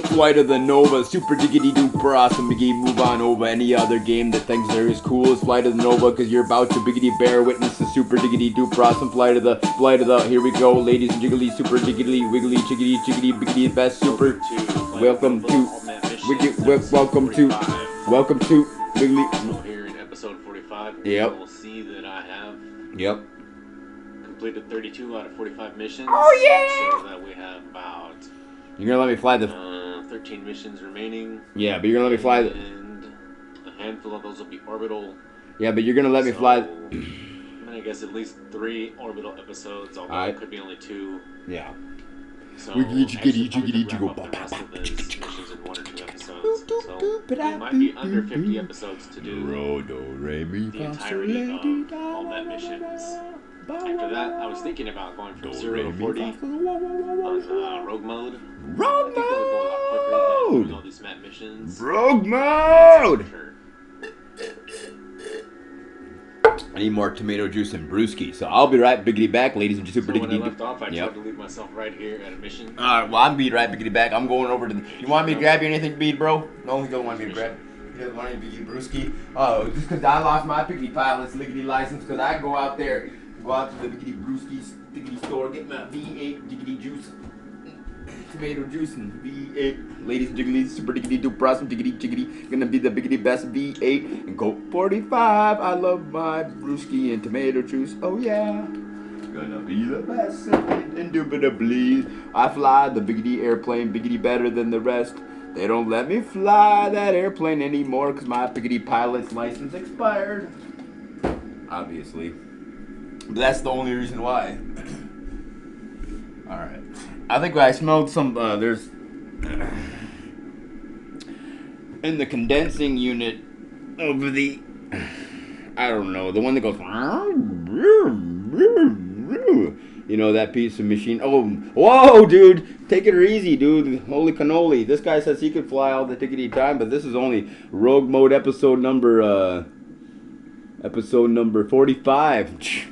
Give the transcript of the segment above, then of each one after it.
Flight of the Nova, super diggity duper awesome game. Move on over any other game that thinks they're as cool as Flight of the Nova, because you're about to biggity bear witness the super diggity duper awesome flight of the here we go, ladies and jiggly, super diggity wiggly chiggity chiggity biggity best super. Welcome to Wiggly. Here in episode 45, Yep. You'll see that I have completed 32 out of 45 missions. Oh yeah! So that we have about You're gonna let me fly the 13 missions remaining. Yeah, but you're gonna let me fly the And a handful of those will be orbital. Yeah, but you're gonna let me fly I guess at least 3 orbital episodes, although it could be only 2. Yeah. So Wiggly actually, chiggity probably could wrap up the rest of those missions in 1 or 2 episodes. So it might be under 50 episodes to do the entirety of all that missions. After that, I was thinking about going from 0 to 40 on rogue mode. I think that would go a lot quicker than doing all these map missions. Rogue mode! I need more tomato juice and brewski, so I'll be right biggity back, ladies and super So when I diggity. left off, I tried to leave myself right here at a mission. Alright, well, I'm be right biggity back. I'm going over to the... You want me to grab you anything, Bead, bro? No, he don't want me to grab. He doesn't want any biggity brewski. Oh, just because I lost my biggity pilot's liggity license, because I go out there, go out to the biggity brewski's diggity store, get my V8 diggity juice. Tomato juice and V8, ladies and jigglies, super diggity duper awesome diggity jiggity, gonna be the biggity best V8 and Coke 45. I love my brewski and tomato juice. Oh yeah, gonna be the best, indubitably. I fly the biggity airplane, biggity better than the rest. They don't let me fly that airplane anymore because my biggity pilot's license expired. Obviously, but that's the only reason why. All right. I think I smelled some, there's, in the condensing unit over the, I don't know, the one that goes, you know, that piece of machine. Oh, whoa, dude, take it easy, dude. Holy cannoli. This guy says he could fly all the tickety time, but this is only Rogue Mode episode number 45.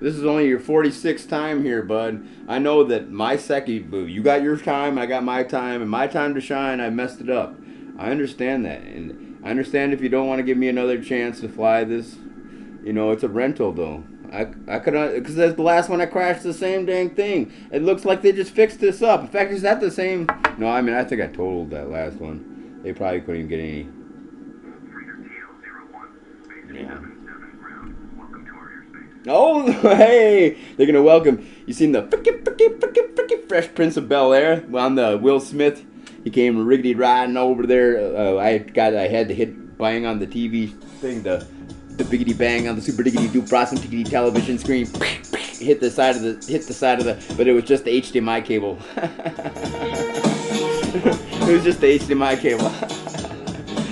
This is only your 46th time here, bud. I know that my second, you got your time, I got my time, and my time to shine, I messed it up. I understand that, and I understand if you don't want to give me another chance to fly this. You know, it's a rental, though. I could, because that's the last one I crashed the same dang thing. It looks like they just fixed this up. In fact, is that the same? No, I mean, I think I totaled that last one. They probably couldn't even get any. Yeah. Oh, hey! They're gonna welcome. You seen the frickin' Fresh Prince of Bel-Air on the Will Smith? He came riggedy riding over there. I had to hit bang on the TV thing, the biggity bang on the super diggity duper awesome diggity television screen. Hit the side of the, but it was just the HDMI cable. It was just the HDMI cable.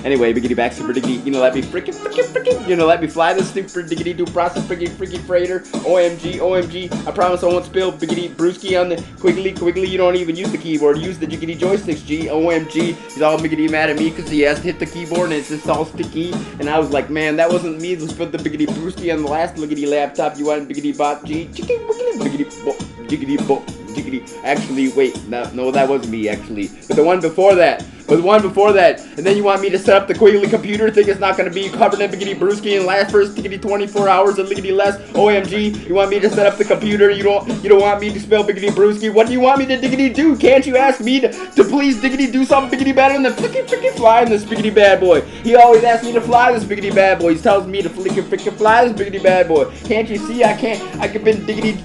Anyway, biggity back, super diggity, you know, let me frickin', you know, let me fly this super diggity do process freaking freighter. OMG, I promise I won't spill biggity brewski on the quiggly, you don't even use the keyboard, use the jiggity joysticks, OMG. He's all biggity mad at me because he has to hit the keyboard and it's just all sticky. And I was like, man, that wasn't me, let's put the biggity brewski on the last biggity laptop, you want biggity bot, biggity, actually, wait, no, that wasn't me, actually, but the one before that, and then you want me to set up the Quigley computer, think it's not going to be covered in biggity brewski and last first tickety 24 hours and lickety less, OMG, you want me to set up the computer, you don't want me to spell biggity brewski, what do you want me to diggity do? Can't you ask me to please diggity do something biggity better than frickin' fly in this biggity bad boy? He always asks me to fly this biggity bad boy, he tells me to frickin' fly this biggity bad boy, can't you see I can been diggity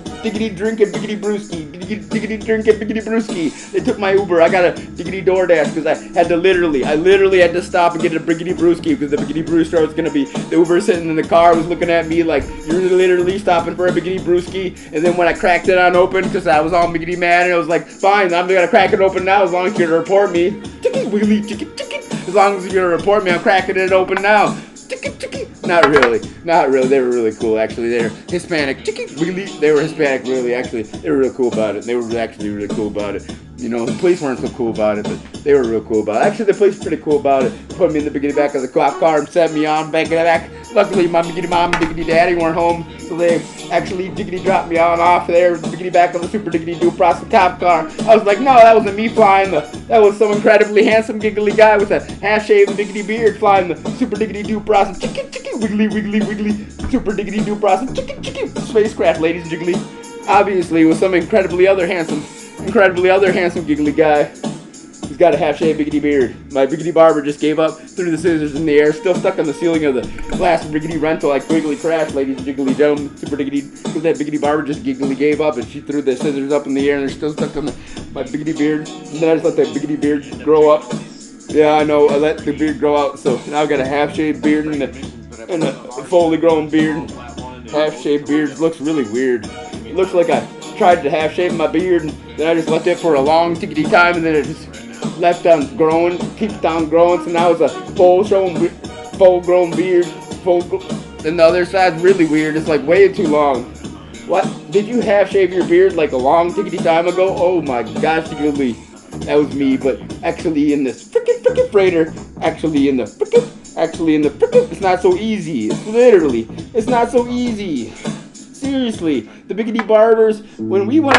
drinking biggity brewski, diggity drinking biggity brewski. They took my Uber. I got a diggity DoorDash because I literally had to stop and get a biggity brewski because the biggity brewster was gonna be the Uber sitting in the car was looking at me like you're literally stopping for a biggity brewski. And then when I cracked it on open because I was all biggity mad and I was like, fine, I'm gonna crack it open now as long as you're gonna report me. As long as you're gonna report me, I'm cracking it open now. Not really. They were really cool, actually. They were Hispanic. They were Hispanic, really, actually. They were real cool about it. They were actually really cool about it. You know, the police weren't so cool about it, but they were real cool about it. Actually, the police were pretty cool about it. Put me in the beginning back of the cop car and set me on back Luckily, my biggity mom and biggity daddy weren't home, so they actually diggity dropped me on off there, diggity back on the super diggity doo process cop car. I was like, no, that wasn't me flying that was some incredibly handsome giggly guy with a half-shaved diggity beard flying the super diggity doo process chicken wiggly wiggly wiggly super diggity doo process chicken spacecraft, ladies and jiggly. Obviously, it was some incredibly other handsome giggly guy. He's got a half-shaved biggity beard. My biggity barber just gave up, threw the scissors in the air, still stuck on the ceiling of the last biggity rental like Wiggly Crash, ladies and jiggly gentlemen. Super diggity, because that biggity barber just giggly gave up and she threw the scissors up in the air and they're still stuck on my biggity beard. And then I just let that biggity beard grow up. Yeah, I know, I let the beard grow out, so now I've got a half-shaved beard and a fully grown beard. Half-shaved beard looks really weird. It looks like I tried to half-shave my beard and then I just left it for a long tickety time and then it just left on growing, keeps on growing, so now it's a full-grown beard. And the other side's really weird. It's like way too long. What? Did you half-shave your beard like a long tickety time ago? Oh my gosh, Jiggly. That was me, but actually in this frickin' freighter, actually in the frickin', it's not so easy. It's not so easy. Seriously, the biggity barbers, when we want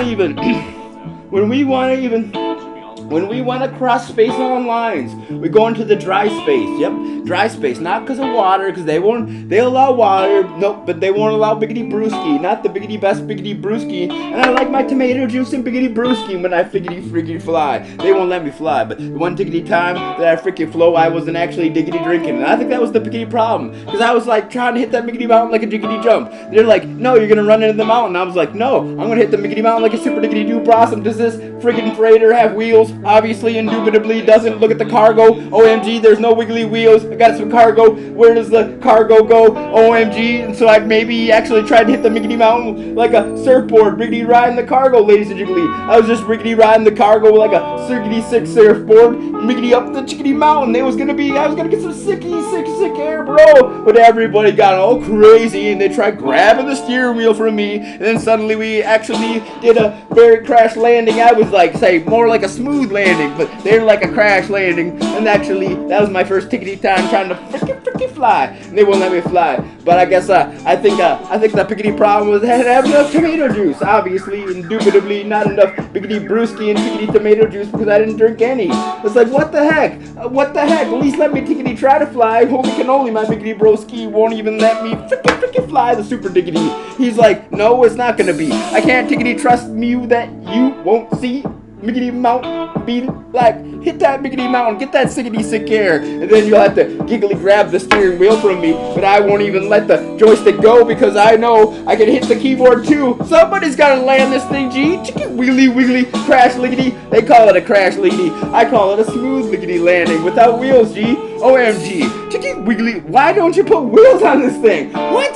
to cross space on lines, we go into the dry space. Yep, dry space. Not because of water, because they'll allow water. Nope, but they won't allow biggity brewski. Not the biggity best biggity brewski. And I like my tomato juice and biggity brewski when I friggity fly. They won't let me fly, but the one tickety time that I freaking flew, I wasn't actually diggity drinking. And I think that was the biggity problem, because I was like trying to hit that biggity mountain like a diggity jump. They're like, no, you're gonna run into the mountain. I was like, no, I'm gonna hit the biggity mountain like a super diggity doo blossom. Does this friggin' freighter have wheels? Obviously, indubitably doesn't. Look at the cargo. OMG, there's no wiggly wheels. I got some cargo. Where does the cargo go? OMG. And so I maybe actually tried to hit the Miggity Mountain like a surfboard. Riggedy riding the cargo, ladies and jiggly. I was just riggedy riding the cargo like a sickety sick surfboard. Miggity up the chickity mountain. I was gonna get some sick air, bro. But everybody got all crazy and they tried grabbing the steering wheel from me. And then suddenly we actually did a very crash landing. I was like, say, more like a smooth landing, but they're like a crash landing. And actually, that was my first tickety time trying to frickin' fly. And they won't let me fly. But I guess I think the pickety problem was I didn't have enough tomato juice. Obviously, indubitably, not enough biggity brewski and tickety tomato juice because I didn't drink any. It's like, what the heck? At least let me tickety try to fly. Holy cannoli, my biggity broski won't even let me frickin' fly the super diggity. He's like, no, it's not gonna be. I can't tickety trust you that you won't see Miggity Mountain be like, hit that Miggity Mountain, get that sickety sick air, and then you'll have to giggly grab the steering wheel from me, but I won't even let the joystick go because I know I can hit the keyboard too. Somebody's gotta land this thing, G. Chicken wiggly wiggly, crash liggity. They call it a crash liggity. I call it a smooth liggity landing without wheels, G. OMG. Chicken wiggly, why don't you put wheels on this thing? What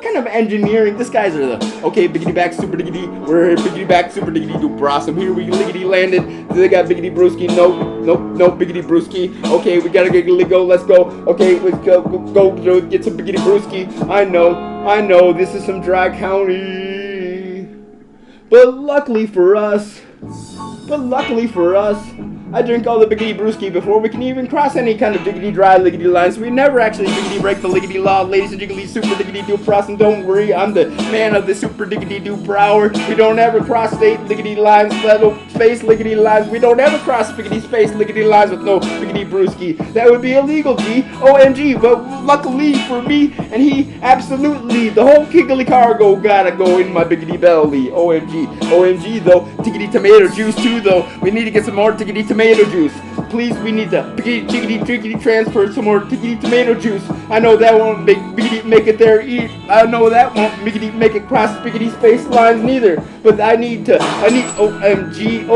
kind of engineering? This guy's are the okay, biggity back, super diggity. We're here, biggity back, super diggity, do blossom. Here we liggity landed. They got biggity brewski. No, biggity brewski. Okay, we gotta giggly go. Let's go. Okay, let's go get some biggity brewski. I know. This is some dry county, but luckily for us, I drink all the biggity brewski before we can even cross any kind of diggity dry liggity lines. We never actually diggity break the liggity law, ladies and jiggly super diggity doo pros. And don't worry, I'm the man of the super diggity doo prower. We don't ever cross state liggity lines, space liggity lines. We don't ever cross biggity space liggity lines with no biggity brewski. That would be illegal, G. OMG. But luckily for me and he, absolutely, the whole kiggly cargo gotta go in my biggity belly. OMG though. Tiggity tomato juice too though. We need to get some more tiggity tomato juice. Please, we need to tiggity transfer some more tiggity tomato juice. I know that won't make it there. I know that won't make it cross biggity space lines neither. But I need OMG.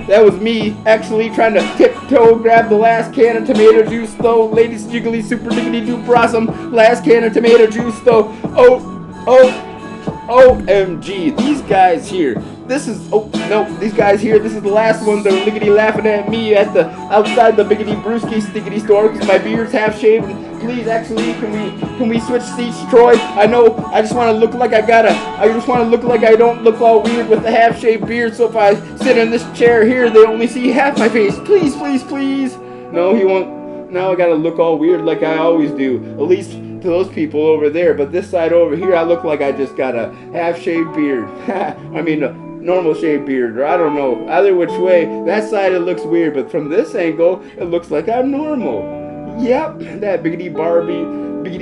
That was me actually trying to tiptoe grab the last can of tomato juice though. Ladies jiggly super diggity doo blossom. Last can of tomato juice though. OMG, these guys here. This is these guys here. This is the last one. They're liggity laughing at me at the outside the biggity brewski stickity store because my beard's half shaved. Please, actually, can we switch seats, Troy? I know. I just want to look like I don't look all weird with the half shaved beard. So if I sit in this chair here, they only see half my face. Please. No, he won't. Now I gotta look all weird like I always do. At least to those people over there. But this side over here, I look like I just got a half-shaved beard. I mean, a normal shaved beard, or I don't know. Either which way, that side it looks weird, but from this angle, it looks like I'm normal. Yep, that Biggity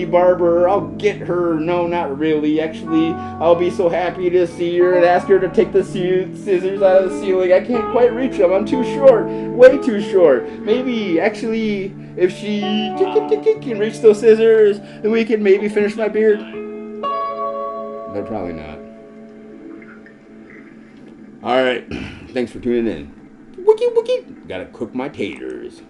Barber, I'll get her. No, not really. Actually, I'll be so happy to see her and ask her to take the scissors out of the ceiling. I can't quite reach them. I'm too short. Way too short. Maybe, actually, if she can reach those scissors, then we can maybe finish my beard. But probably not. Alright, thanks for tuning in. Wookie wookie. Gotta cook my taters.